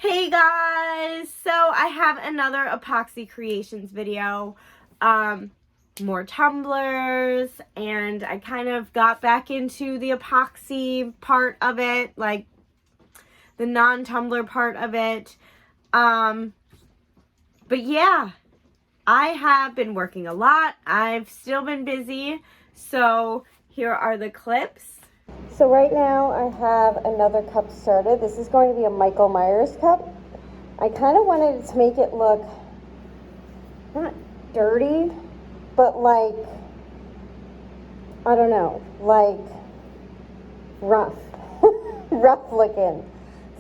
Hey guys, so I have another epoxy creations video, more tumblers, and I kind of got back into the epoxy part of it, like the non-tumbler part of it, but yeah, I have been working a lot. I've still been busy, so here are the clips. So right now I have another cup started. This is going to be a Michael Myers cup. I kind of wanted to make it look not dirty, but like, I don't know, like rough, rough looking.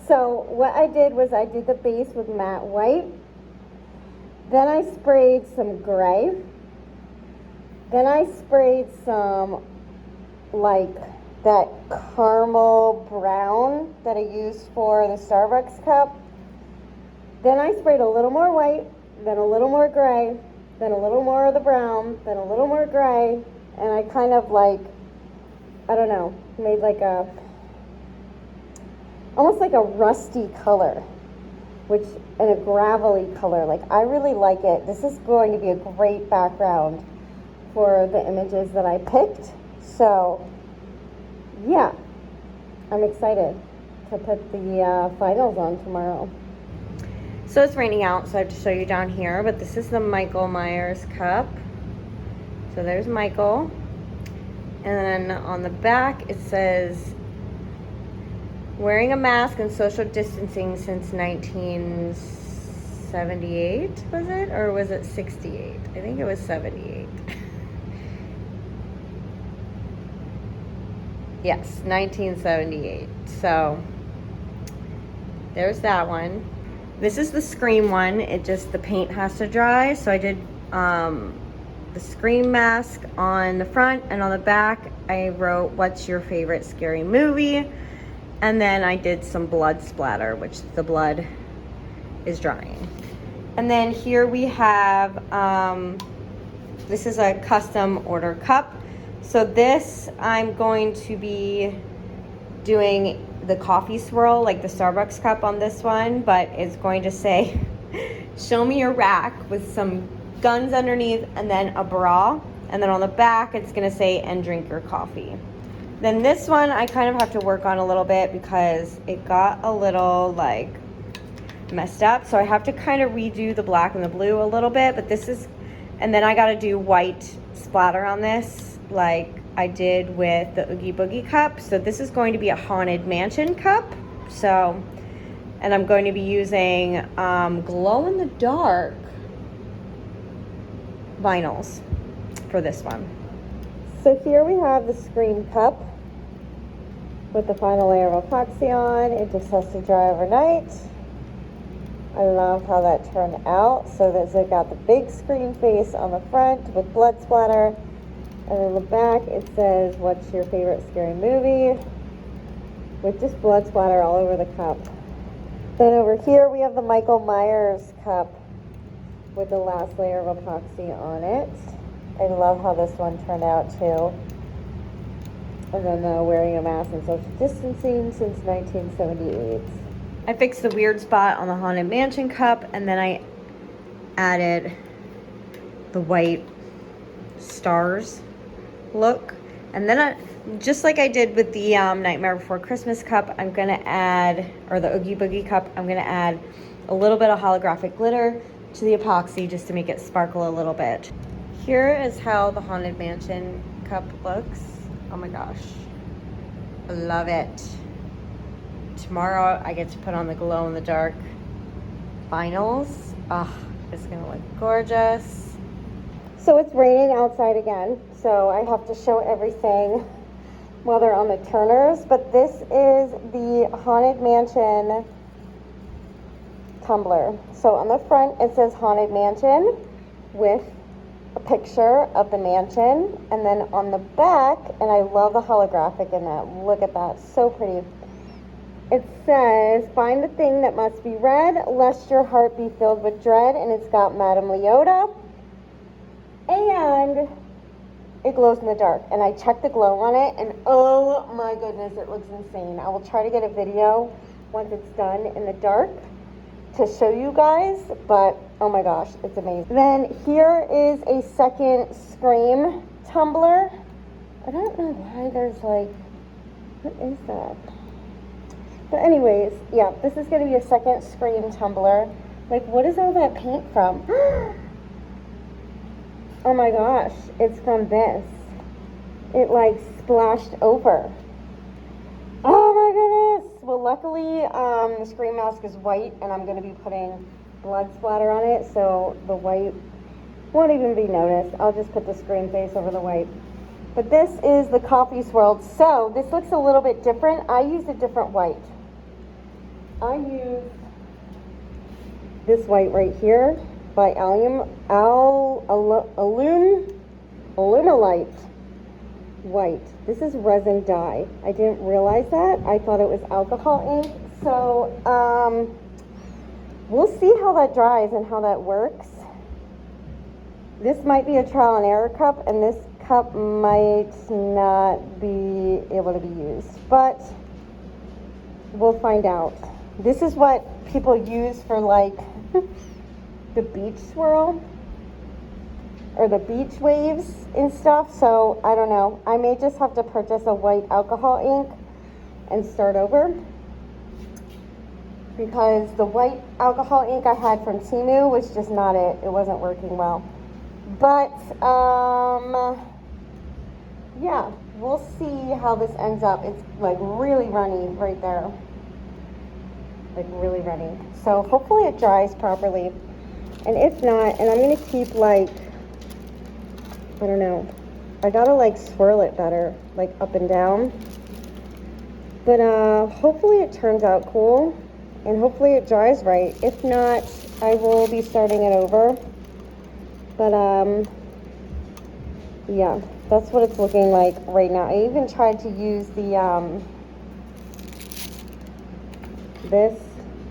So what I did was I did the base with matte white. Then I sprayed some gray. Then I sprayed some like that caramel brown that I used for the Starbucks cup. Then I sprayed a little more white, then a little more gray, then a little more of the brown, then a little more gray, and I kind of like, I don't know, made like a, almost like a rusty color, and a gravelly color. Like, I really like it. This is going to be a great background for the images that I picked. So, yeah, I'm excited to put the finals on tomorrow. So it's raining out, so I have to show you down here, but this is the Michael Myers cup. So there's Michael. And then on the back it says, wearing a mask and social distancing since 1978, was it? Or was it 68? I think it was 78. Yes, 1978. So there's that one. This is the Scream one. The paint has to dry. So I did the Scream mask on the front, and on the back I wrote, what's your favorite scary movie? And then I did some blood splatter, which the blood is drying. And then here we have, this is a custom order cup. So this, I'm going to be doing the coffee swirl, like the Starbucks cup on this one, but it's going to say, show me your rack, with some guns underneath and then a bra. And then on the back, it's gonna say, and drink your coffee. Then this one, I kind of have to work on a little bit because it got a little like messed up. So I have to kind of redo the black and the blue a little bit, but this is, and then I gotta do white splatter on this, like I did with the Oogie Boogie cup. So this is going to be a Haunted Mansion cup. So, and I'm going to be using glow-in-the-dark vinyls for this one. So here we have the Scream cup with the final layer of epoxy on. It just has to dry overnight. I love how that turned out. So there's, it got the big Scream face on the front with blood splatter. And in the back, it says, what's your favorite scary movie? With just blood splatter all over the cup. Then over here, we have the Michael Myers cup with the last layer of epoxy on it. I love how this one turned out too. And then wearing a mask and social distancing since 1978. I fixed the weird spot on the Haunted Mansion cup, and then I added the white stars look. And then just like I did with the Nightmare Before Christmas cup, I'm gonna add, or the Oogie Boogie cup, I'm gonna add a little bit of holographic glitter to the epoxy just to make it sparkle a little bit. Here is how the Haunted Mansion cup looks. Oh my gosh, I love it. Tomorrow I get to put on the glow-in-the-dark vinyls. Oh, it's gonna look gorgeous. So it's raining outside again, so I have to show everything while they're on the turners. But this is the Haunted Mansion tumbler. So on the front it says Haunted Mansion with a picture of the mansion, and then on the back, and I love the holographic in that, look at that, so pretty. It says, find the thing that must be read, lest your heart be filled with dread, and it's got Madame Leota, and it glows in the dark. And I checked the glow on it, and oh my goodness, it looks insane. I will try to get a video once it's done in the dark. to show you guys, but oh my gosh, it's amazing. Then here is a second Scream tumbler. I don't know why there's like, what is that? But anyways, yeah, this is going to be a second Scream tumbler. Like, what is all that paint from? Oh my gosh, it's from this. It like splashed over. Oh my goodness. Well, luckily, the Scream mask is white, and I'm going to be putting blood splatter on it, so the white won't even be noticed. I'll just put the Scream face over the white. But this is the Coffee Swirled. So this looks a little bit different. I used a different white. I used this white right here by Alumilite white. This is resin dye. I didn't realize that. I thought it was alcohol ink. So we'll see how that dries and how that works. This might be a trial and error cup, and this cup might not be able to be used, but we'll find out. This is what people use for like the beach swirl or the beach waves and stuff, so I don't know. I may just have to purchase a white alcohol ink and start over, because the white alcohol ink I had from Temu was just not it. It wasn't working well. But yeah, we'll see how this ends up. It's like really runny right there. Like really runny. So hopefully it dries properly. And if not, and I'm gonna keep like, I don't know, I gotta like swirl it better, like up and down. But hopefully it turns out cool, and hopefully it dries right. If not, I will be starting it over. But yeah, that's what it's looking like right now. I even tried to use the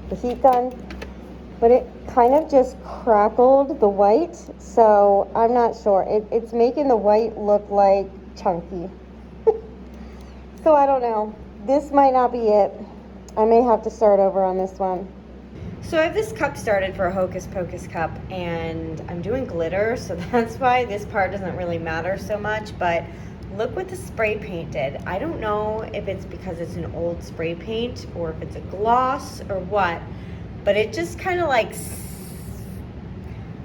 the heat gun, but it kind of just crackled the white, so I'm not sure. It's making the white look like chunky. So I don't know. This might not be it. I may have to start over on this one. So I have this cup started for a Hocus Pocus cup, and I'm doing glitter, so that's why this part doesn't really matter so much, but look what the spray paint did. I don't know if it's because it's an old spray paint or if it's a gloss or what, but it just kind of like,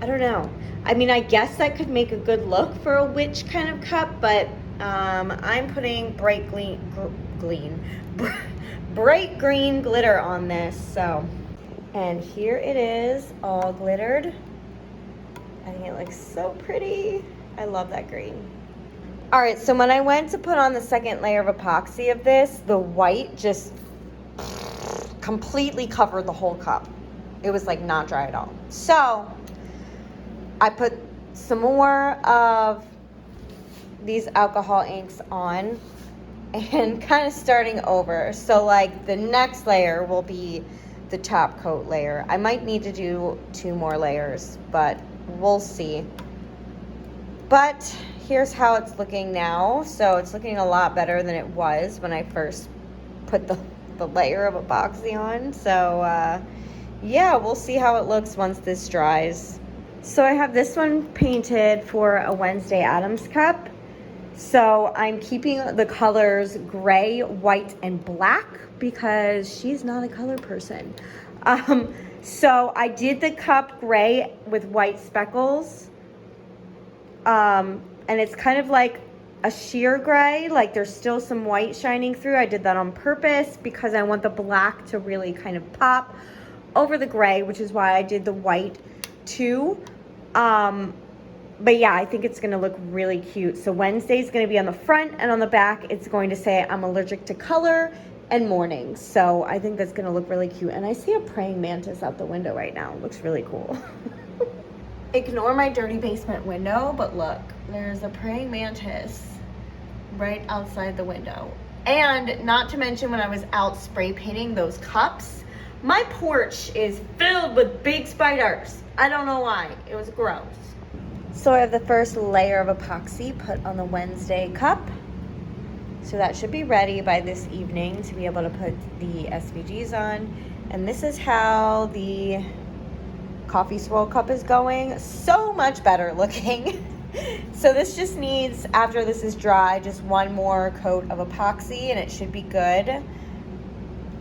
I don't know. I mean, I guess that could make a good look for a witch kind of cup, but I'm putting bright green glitter on this, so. And here it is, all glittered. I think it looks so pretty. I love that green. All right, so when I went to put on the second layer of epoxy of this, the white just completely covered the whole cup. It was like not dry at all. So I put some more of these alcohol inks on and kind of starting over. So like the next layer will be the top coat layer. I might need to do 2 more layers, but we'll see. But here's how it's looking now. So it's looking a lot better than it was when I first put the layer of epoxy on. So yeah, we'll see how it looks once this dries. So I have this one painted for a Wednesday Addams cup. So I'm keeping the colors gray, white, and black because she's not a color person. So I did the cup gray with white speckles. And it's kind of like a sheer gray, like there's still some white shining through. I did that on purpose because I want the black to really kind of pop over the gray, which is why I did the white too. But yeah, I think it's gonna look really cute. So Wednesday's gonna be on the front, and on the back, it's going to say I'm allergic to color and morning. So I think that's gonna look really cute. And I see a praying mantis out the window right now. It looks really cool. Ignore my dirty basement window, but look, there's a praying mantis right outside the window. And not to mention, when I was out spray painting those cups, my porch is filled with big spiders. I don't know why, it was gross. So I have the first layer of epoxy put on the Wednesday cup. So that should be ready by this evening to be able to put the SVGs on. And this is how the coffee swirl cup is going. So much better looking. So this just needs, after this is dry, just one more coat of epoxy and it should be good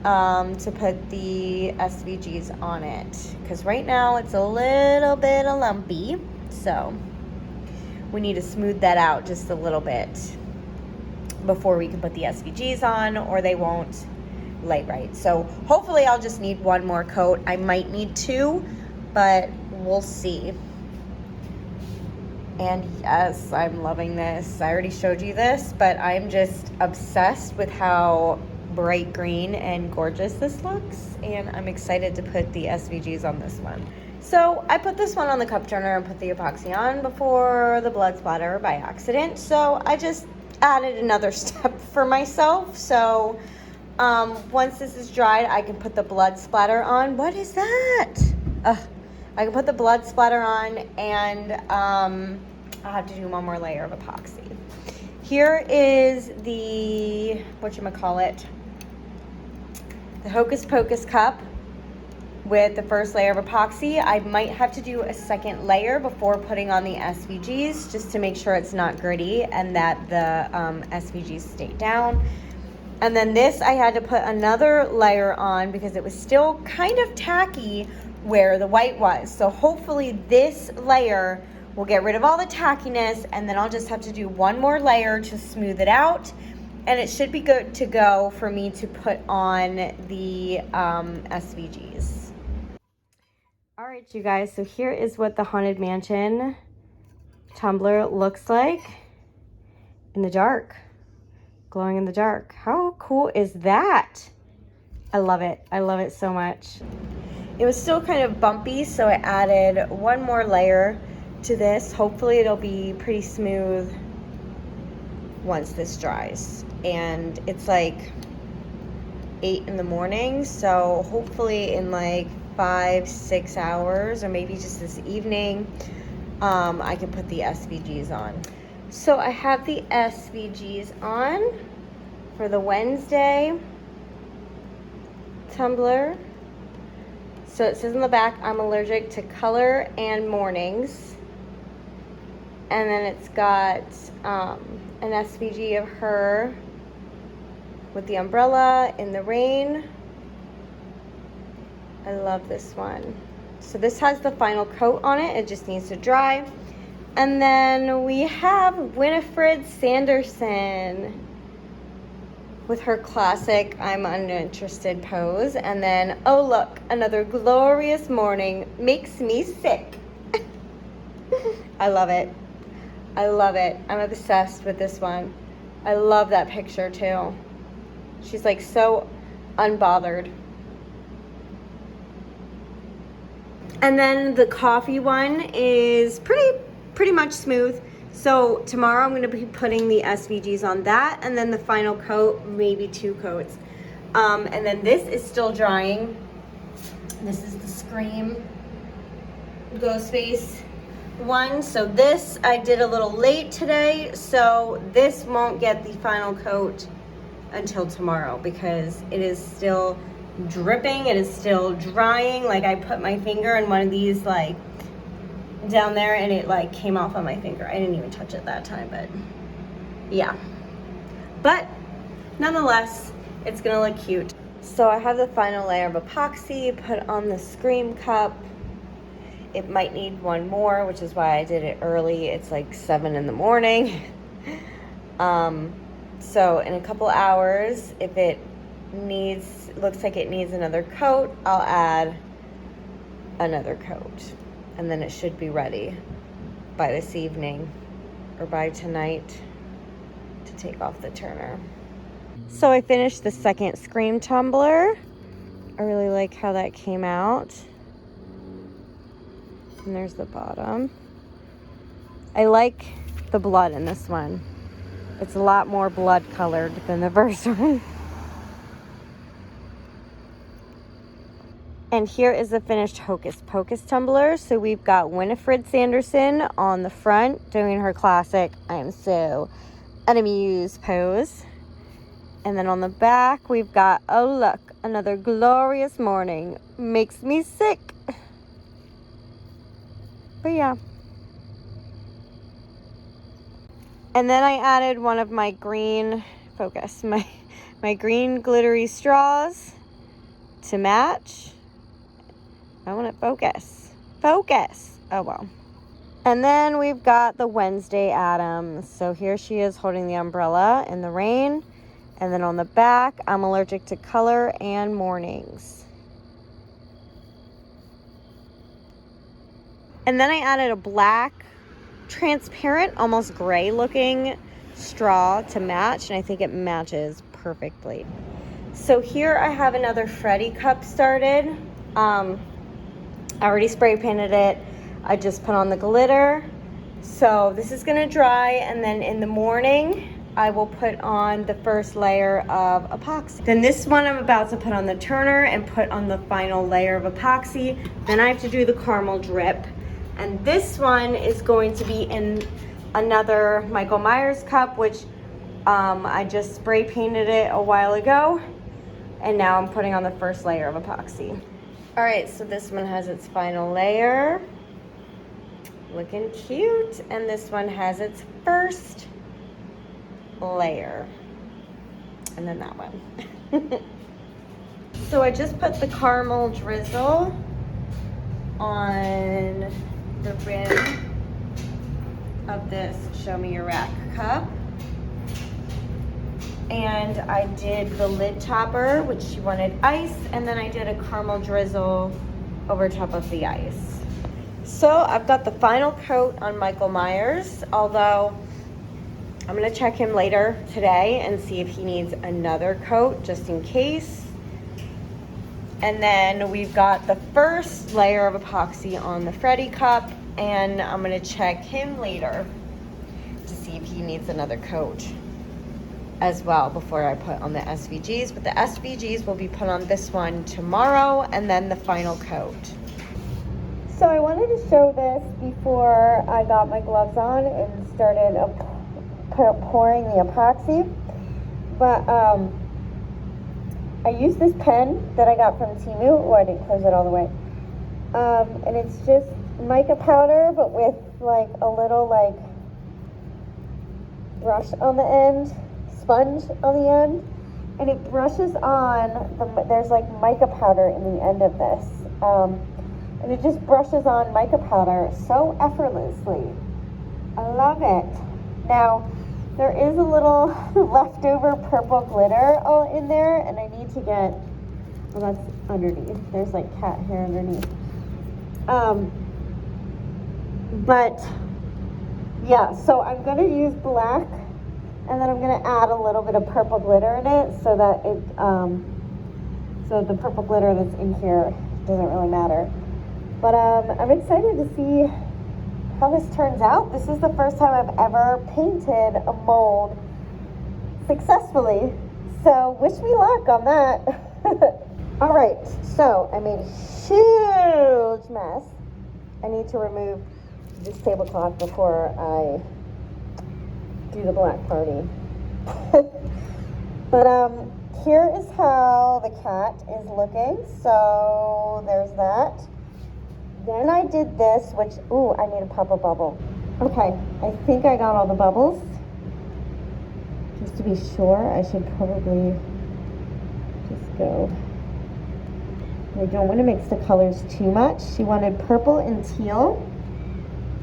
to put the SVGs on it. Because right now it's a little bit lumpy. So we need to smooth that out just a little bit before we can put the SVGs on, or they won't lay right. So hopefully I'll just need one more coat. I might need two, but we'll see. And yes, I'm loving this. I already showed you this, but I'm just obsessed with how bright green and gorgeous this looks, and I'm excited to put the SVGs on this one. So I put this one on the cup turner and put the epoxy on before the blood splatter by accident. So I just added another step for myself. So once this is dried, I can put the blood splatter on. What is that? I can put the blood splatter on, and I'll have to do one more layer of epoxy. Here is the, whatchamacallit, the Hocus Pocus cup with the first layer of epoxy. I might have to do a second layer before putting on the SVGs, just to make sure it's not gritty and that the SVGs stay down. And then this, I had to put another layer on because it was still kind of tacky where the white was. So hopefully this layer will get rid of all the tackiness, and then I'll just have to do one more layer to smooth it out, and it should be good to go for me to put on the SVGs. All right, you guys, so here is what the Haunted Mansion tumbler looks like in the dark, glowing in the dark. How cool is that? I love it. I love it so much. It was still kind of bumpy, so I added one more layer to this. Hopefully it'll be pretty smooth once this dries. And it's like 8 in the morning, so hopefully in like 5-6 hours, or maybe just this evening, I can put the SVGs on. So I have the SVGs on for the Wednesday tumbler. So it says on the back, I'm allergic to color and mornings. And then it's got an SVG of her with the umbrella in the rain. I love this one. So this has the final coat on it. It just needs to dry. And then we have Winifred Sanderson with her classic I'm uninterested pose. And then, oh look, another glorious morning makes me sick. I love it. I love it. I'm obsessed with this one. I love that picture too. She's like so unbothered. And then the coffee one is pretty much smooth. So tomorrow I'm going to be putting the SVGs on that, and then the final coat, maybe 2 coats. And then this is still drying. This is the Scream Ghost Face one. So this I did a little late today, so this won't get the final coat until tomorrow because it is still dripping. It is still drying. Like I put my finger in one of these like down there and it like came off on my finger. I didn't even touch it that time, but yeah. But nonetheless, it's gonna look cute. So I have the final layer of epoxy put on the Scream cup. It might need one more, which is why I did it early. It's like 7 in the morning. So in a couple hours, if it looks like it needs another coat, I'll add another coat. And then it should be ready by this evening or by tonight to take off the turner. So I finished the second Scream tumbler. I really like how that came out. And there's the bottom. I like the blood in this one. It's a lot more blood colored than the first one. And here is the finished Hocus Pocus tumbler. So we've got Winifred Sanderson on the front doing her classic I'm so unamused pose. And then on the back, we've got, oh look, another glorious morning. Makes me sick. But yeah. And then I added one of my green, focus, my green glittery straws to match. I want to focus. Focus. Oh, well. And then we've got the Wednesday Addams. So here she is holding the umbrella in the rain. And then on the back, I'm allergic to color and mornings. And then I added a black, transparent, almost gray looking straw to match. And I think it matches perfectly. So here I have another Freddy cup started. I already spray painted it. I just put on the glitter. So this is gonna dry, and then in the morning, I will put on the first layer of epoxy. Then this one I'm about to put on the turner and put on the final layer of epoxy. Then I have to do the caramel drip. And this one is going to be in another Michael Myers cup, which I just spray painted it a while ago. And now I'm putting on the first layer of epoxy. All right, so this one has its final layer. Looking cute. And this one has its first layer. And then that one. So I just put the caramel drizzle on the rim of this Show Me Your Rack cup. And I did the lid topper, which she wanted ice, and then I did a caramel drizzle over top of the ice. So I've got the final coat on Michael Myers, although I'm gonna check him later today and see if he needs another coat just in case. And then we've got the first layer of epoxy on the Freddy cup, and I'm gonna check him later to see if he needs another coat as well before I put on the SVGs. But the SVGs will be put on this one tomorrow, and then the final coat. So I wanted to show this before I got my gloves on and started pouring the epoxy. But I used this pen that I got from Temu. Oh, I didn't close it all the way. And it's just mica powder, but with like a little like brush on the end, sponge on the end, and it brushes on, there's like mica powder in the end of this. And it just brushes on mica powder so effortlessly. I love it. Now, there is a little leftover purple glitter all in there, and I need to get, well, that's underneath. There's like cat hair underneath. But yeah, so I'm gonna use black, and then I'm gonna add a little bit of purple glitter in it so that it, so the purple glitter that's in here doesn't really matter. But I'm excited to see how this turns out. This is the first time I've ever painted a mold successfully. So wish me luck on that. All right, so I made a huge mess. I need to remove this tablecloth before I do the black party. But here is how the cat is looking. So there's that. Then I did this, which, ooh, I need to pop a bubble. Okay, I think I got all the bubbles. Just to be sure, I should probably just go. I don't want to mix the colors too much. She wanted purple and teal.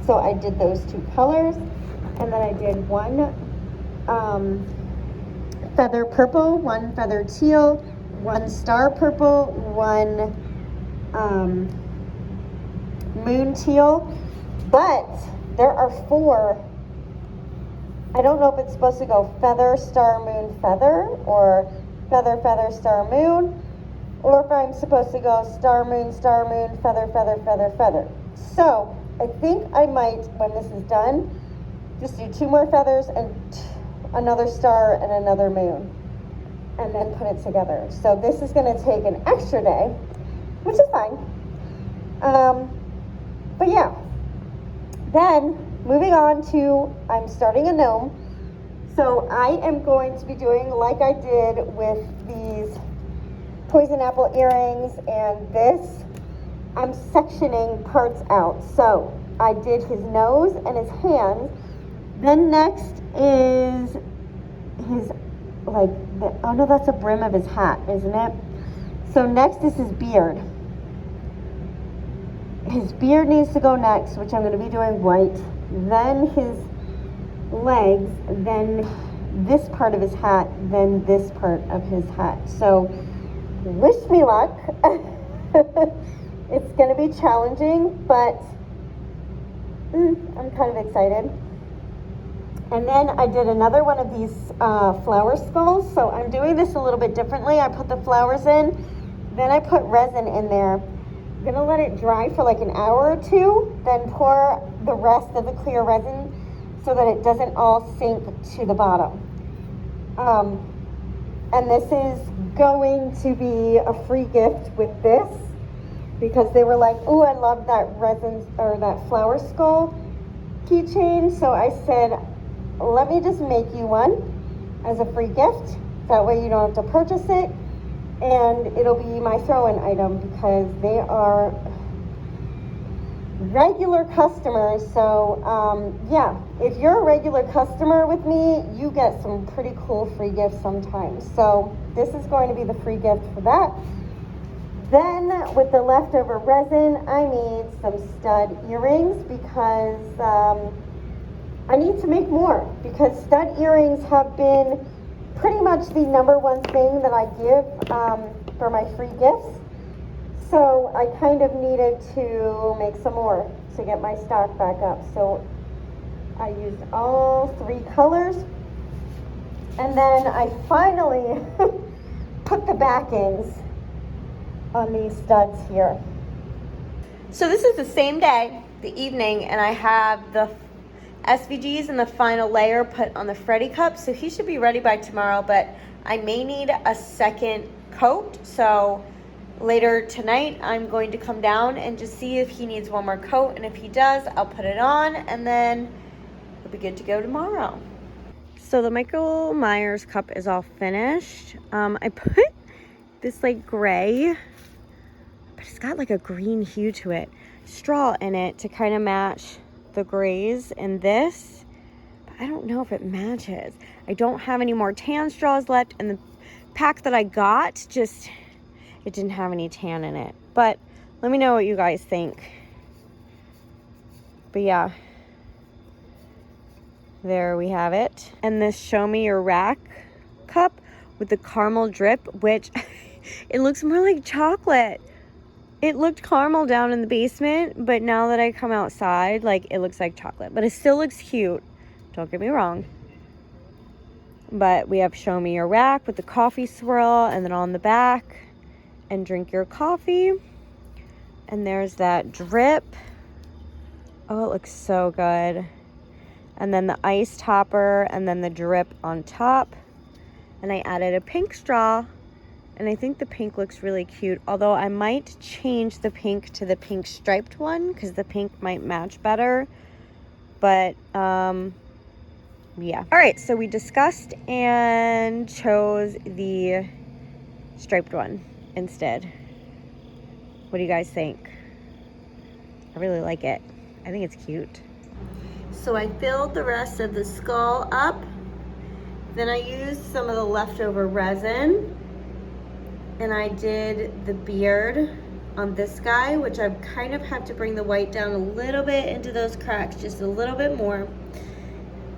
So I did those two colors. And then I did one feather purple, one feather teal, one star purple, one moon teal. But there are 4. I don't know if it's supposed to go feather, star, moon, feather, or feather, feather, star, moon, or if I'm supposed to go star, moon, feather, feather, feather, feather. So I think I might, when this is done, just do 2 more feathers and another star and another moon, and then put it together. So this is going to take an extra day, which is fine. But yeah, then moving on to, I'm starting a gnome. So I am going to be doing like I did with these poison apple earrings and this. I'm sectioning parts out. So I did his nose and his hands. Then next is his, like, oh no, that's the brim of his hat, isn't it? So next is his beard. His beard needs to go next, which I'm going to be doing white. Then his legs, then this part of his hat, then this part of his hat. So wish me luck. It's going to be challenging, but I'm kind of excited. And then I did another one of these flower skulls. So I'm doing this a little bit differently. I put the flowers in, then I put resin in there. I'm gonna let it dry for like an hour or two, then pour the rest of the clear resin so that it doesn't all sink to the bottom. And this is going to be a free gift with this, because they were like, "Ooh, I love that resin or that flower skull keychain." So I said, let me just make you one as a free gift. That way you don't have to purchase it, and it'll be my throw-in item because they are regular customers. So yeah, if you're a regular customer with me, you get some pretty cool free gifts sometimes. So this is going to be the free gift for that. Then with the leftover resin, I need some stud earrings because I need to make more, because stud earrings have been pretty much the number one thing that I give for my free gifts. So I kind of needed to make some more to get my stock back up. So I used all 3 colors. And then I finally put the backings on these studs here. So this is the same day, the evening, and I have the SVGs and the final layer put on the Freddy cup. So he should be ready by tomorrow, but I may need a second coat. So later tonight, I'm going to come down and just see if he needs one more coat. And if he does, I'll put it on, and then he'll be good to go tomorrow. So the Michael Myers cup is all finished. I put this like gray, but it's got like a green hue to it, straw in it to kind of match the grays in this, but I don't know if it matches. I don't have any more tan straws left, and the pack that I got, just, it didn't have any tan in it. But let me know what you guys think. But yeah, there we have it. And this Show Me Your Rack cup with the caramel drip, which it looks more like chocolate. It looked caramel down in the basement, but now that I come outside, like, it looks like chocolate. But it still looks cute. Don't get me wrong. But we have Show Me Your Rack with the coffee swirl, and then on the back, and drink your coffee. And there's that drip. Oh, it looks so good. And then the ice topper, and then the drip on top. And I added a pink straw. And I think the pink looks really cute, although I might change the pink to the pink striped one because the pink might match better. But, yeah. All right, so we discussed and chose the striped one instead. What do you guys think? I really like it. I think it's cute. So I filled the rest of the skull up. Then I used some of the leftover resin. And I did the beard on this guy, which I kind of have to bring the white down a little bit into those cracks, just a little bit more.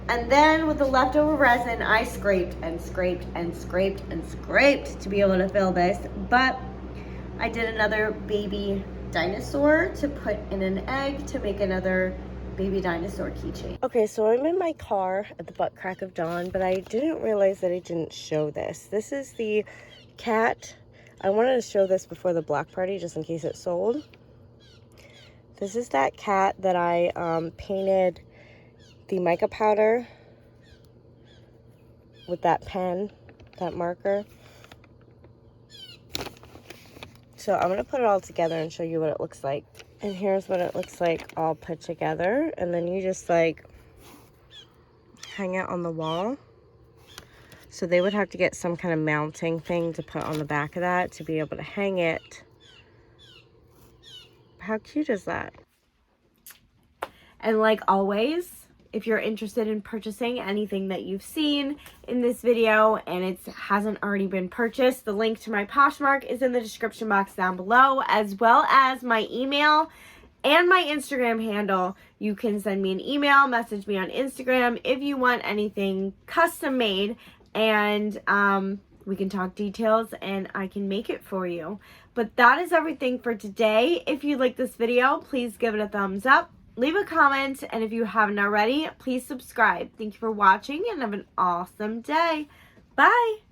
And then with the leftover resin, I scraped and scraped and scraped and scraped to be able to fill this. But I did another baby dinosaur to put in an egg to make another baby dinosaur keychain. Okay, so I'm in my car at the butt crack of dawn, but I didn't realize that I didn't show this. This is the cat. I wanted to show this before the block party just in case it sold. This is that cat that I painted the mica powder with that pen, that marker. So I'm going to put it all together and show you what it looks like. And here's what it looks like all put together. And then you just like hang it on the wall. So they would have to get some kind of mounting thing to put on the back of that to be able to hang it. How cute is that? And like always, if you're interested in purchasing anything that you've seen in this video and it hasn't already been purchased, the link to my Poshmark is in the description box down below, as well as my email and my Instagram handle. You can send me an email, message me on Instagram if you want anything custom made, and we can talk details and I can make it for you. But that is everything for today. If you like this video, please give it a thumbs up. Leave a comment, and if you haven't already, please subscribe. Thank you for watching, and have an awesome day. Bye!